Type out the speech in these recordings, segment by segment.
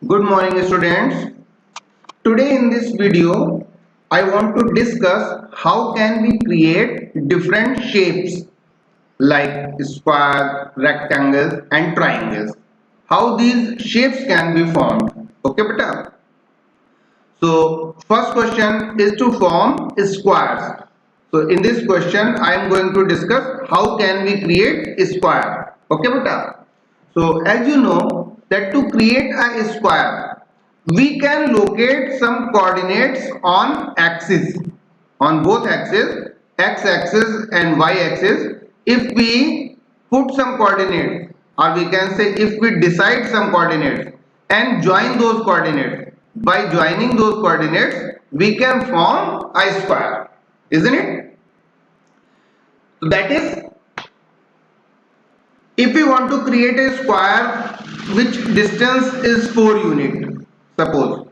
Good morning students. Today in this video I want to discuss how can we create different shapes like square, rectangles and triangles. How these shapes can be formed. Okay beta. So first question is to form squares. So in this question I am going to discuss how can we create a square. Okay beta. So as you know that to create a square we can locate some coordinates on axis, on both axes, x axis and y axis. If we put some coordinates, or we can say if we decide some coordinates and join those coordinates, by joining those coordinates we can form a square, isn't it? So that is, if we want to create a square which distance is 4 unit, suppose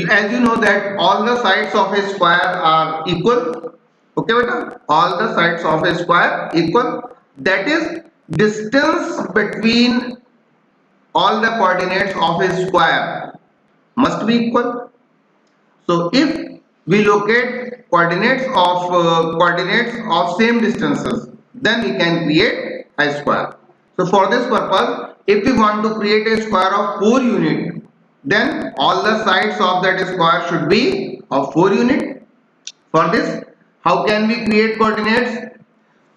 as you know that all the sides of a square are equal. Okay beta, all the sides of a square equal, that is distance between all the coordinates of a square must be equal. So if we locate coordinates of same distances, then we can create a square. So for this purpose, if we want to create a square of 4 unit, then all the sides of that square should be of 4 unit. For this, how can we create coordinates?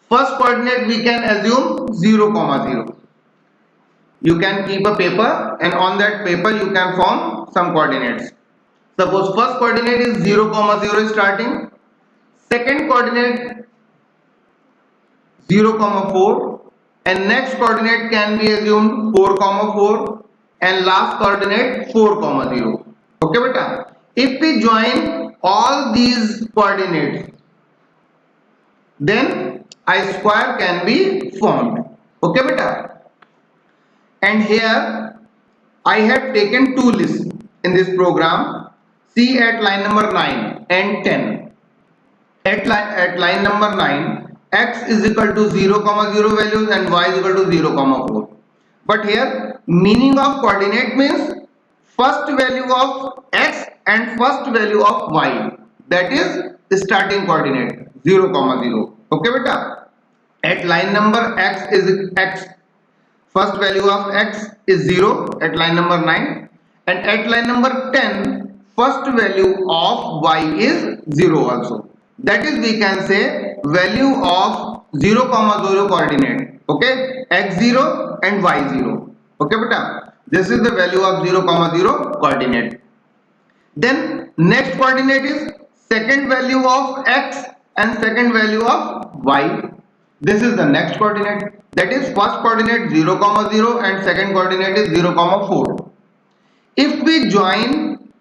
First coordinate we can assume 0, 0. You can keep a paper and on that paper you can form some coordinates. Suppose first coordinate is 0, 0 starting, second coordinate 0, 4 and next coordinate can be assumed 4, 4 and last coordinate 4, 0. Okay beta. If we join all these coordinates, then a square can be formed. Okay beta. And here I have taken two lists in this program. See at line number 9 and 10. At line number 9, x is equal to 0, 0 values and y is equal to 0, 4. But here meaning of coordinate means first value of x and first value of y. That is starting coordinate 0, 0. Okay beta. At line number x, first value of x is 0 at line number 9 and at line number 10 first value of y is 0 also. That is, we can say value of 0, 0 coordinate. Okay, x0 and y0. Okay beta, this is the value of 0, 0 coordinate. Then next coordinate is second value of x and second value of y. This is the next coordinate. That is first coordinate 0, 0 and second coordinate is 0, 4. If we join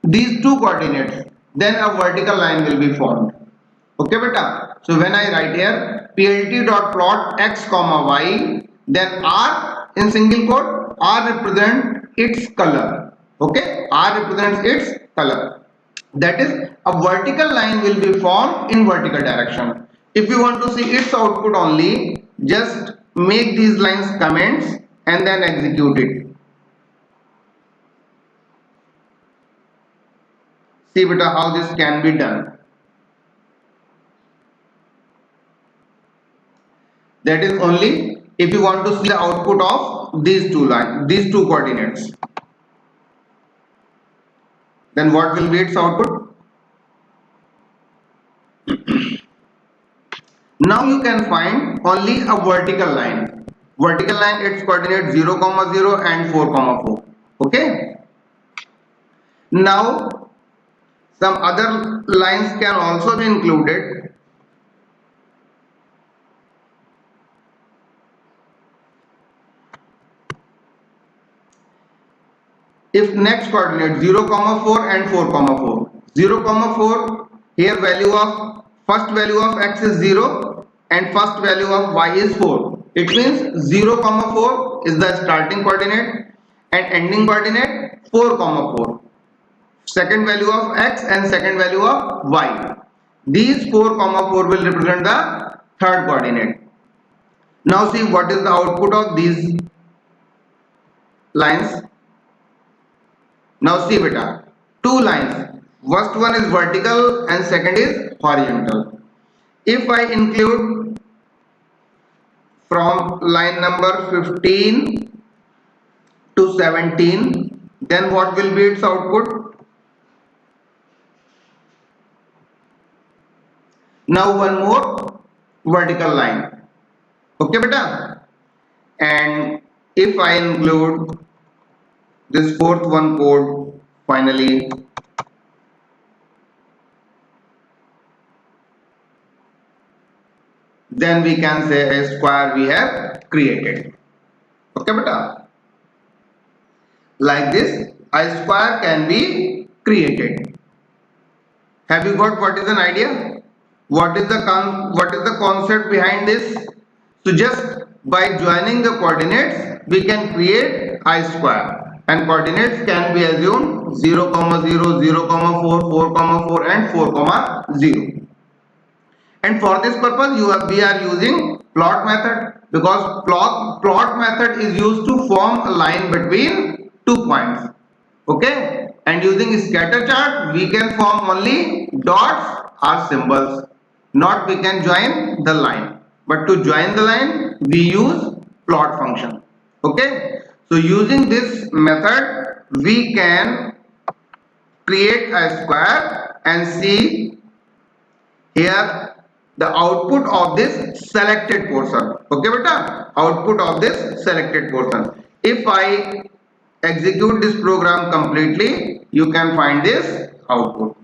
these two coordinates, then a vertical line will be formed. Okay beta. So when I write here plt dot plot x comma y, then r in single quote, r represents its color. Okay, r represents its color. That is, a vertical line will be formed in vertical direction. If you want to see its output only, just make these lines comments and then execute it. See beta how this can be done. That is only if you want to see the output of these two lines, these two coordinates. Then what will be its output? Now you can find only a vertical line. Vertical line, its coordinate 0, 0 and 4, 4. Okay. Now some other lines can also be included. If next coordinate 0, 4 and 4, 4. 0, 4, here value of first value of x is 0 and first value of y is 4. It means 0, 4 is the starting coordinate and ending coordinate 4, 4. Second value of x and second value of y. These 4, 4 will represent the third coordinate. Now see what is the output of these lines. Now see beta, two lines, first one is vertical and second is horizontal. If I include from line number 15 to 17, then what will be its output? Now one more vertical line. Okay beta, and if I include this fourth one code finally, then we can say a square we have created. Okay beta, like this a square can be created. Have you got what is an idea? What is the concept behind this? So just by joining the coordinates we can create a square, and coordinates can be assumed 0, 0, 0, 4, 4, 4 and 4, 0. And for this purpose we are using plot method, because plot method is used to form a line between 2 points. Okay, and using scatter chart we can form only dots or symbols, not we can join the line, but to join the line we use plot function. Okay, so using this method we can create a square and see here the output of this selected portion. Okay beta, output of this selected portion. If I execute this program completely, you can find this output.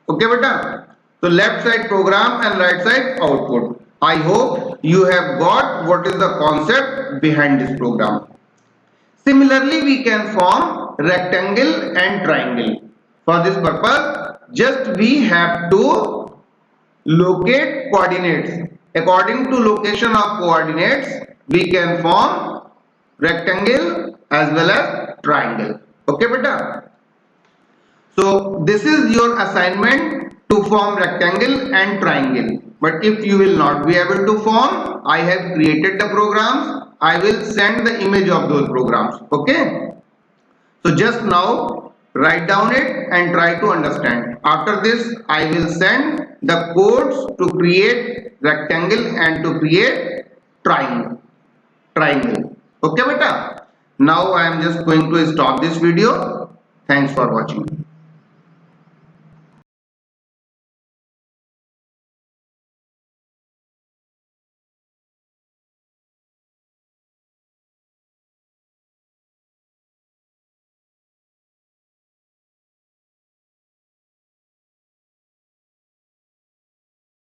Okay beta, so left side program and right side output. I hope you have got what is the concept behind this program. Similarly, we can form rectangle and triangle. For this purpose, just we have to locate coordinates. According to location of coordinates, we can form rectangle as well as triangle. Okay beta, so this is your assignment to form rectangle and triangle. But if you will not be able to form, I have created the programs, I will send the image of those programs. Okay, so just now write down it and try to understand. After this I will send the codes to create rectangle and to create triangle. Okay beta, now I am just going to stop this video. Thanks for watching.